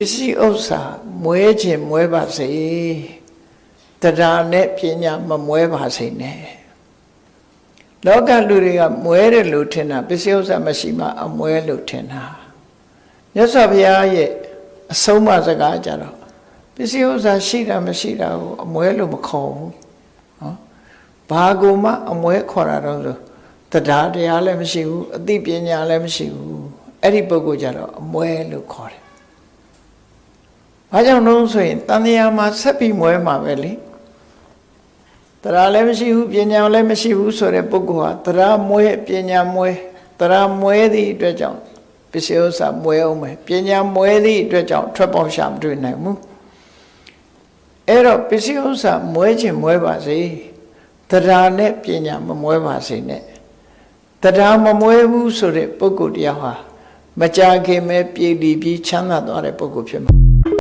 Isi osa mueje mueva se tadane pinya ma mueva se ne loka luriga muere lutina pisi osa mashima a mue lutina nyasa bya ye asoma saka jaro pisi osa shira mashira a mue lu ma khaw bu ba ko ma a mue khora ro tada taya le mashi bu athi pinya le mashi bu edi pukko jaro a mue lu khawတယ်ဘာကြောင့်လို့ဆိုရင်တန်တရားမှာဆက်ပြီးမွဲမှာပဲလေတရားလည်းမရှိဘူးပညာလည်းမရှိဘူးဆိုတဲ့ပုဂ္ဂိုလ်ဟာတရားမွဲပညာမွဲတရားမွဲသည့်အတွက်ကြောင့်ပစ္စည်းဥစ္စာမွဲအောင်မယ်ပညာမွဲသည့်အတွက်ကြောင့်ထွက်ပေါက်ရှာမတွေ့နိုင်ဘူးအဲ့တော့ပစ္စည်းဥစ္စာမွဲခြင်းမွဲပါစေတရားနဲ့ပညာမမွဲပါစေနဲ့တရားမမွဲဘူးဆိုတဲ့ပုဂ္ဂိုလ်တရားဟာမကြခင်ပဲပြည်ပြီးချမ်းသာသွားတဲ့ပုဂ္ဂိုလ်ဖြစ်မှာ